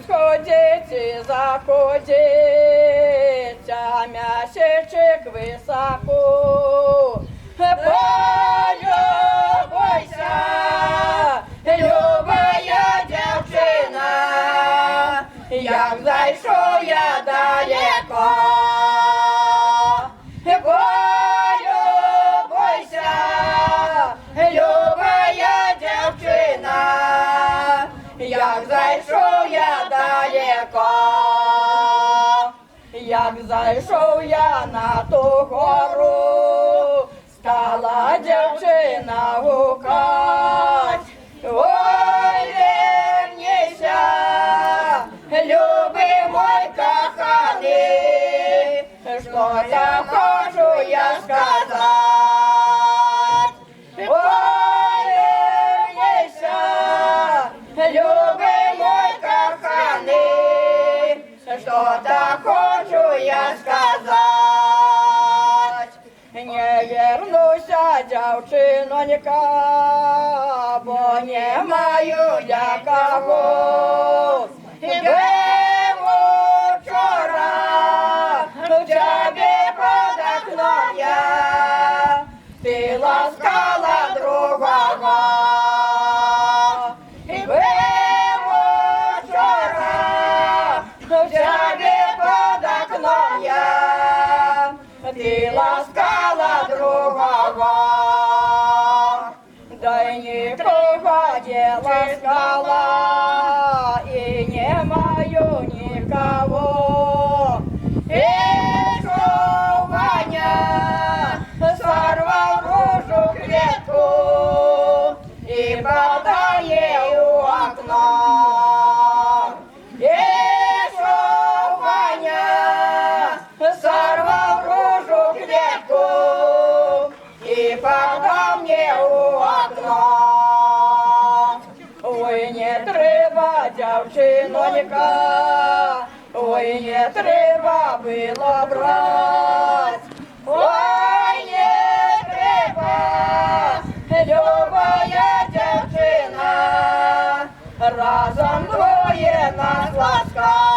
сходить и заходит, а мячичек высоко. Полюбуйся, любая дівчина, як зайшов я далеко. Полюбуйся, любая дівчина, як зайшов я далеко. Як зайшов я на ту гору, стала дівчина гукать. Ой, вернися, любий мой коханий, що я хочу я сказать. Ой, вернися, любий мой коханий, що-то хочу я сказать. Не вернуся, дівчинонька, бо не маю для кого. Бив учора в тебе под окном я, ти ласкала другого. Бив учора в тебе под окном я, ти ласкала другого. Да и никого не ласкала, и не мою никого. И шел Ваня, сорвал ружу клетку и подал ей у окна. И шел Ваня, сорвал ружу клетку и подал мне у окна. Ой, не треба, дівчинонька, ой, не треба було брать. Ой, не треба, любая дівчина, разом двоє нас ласкать.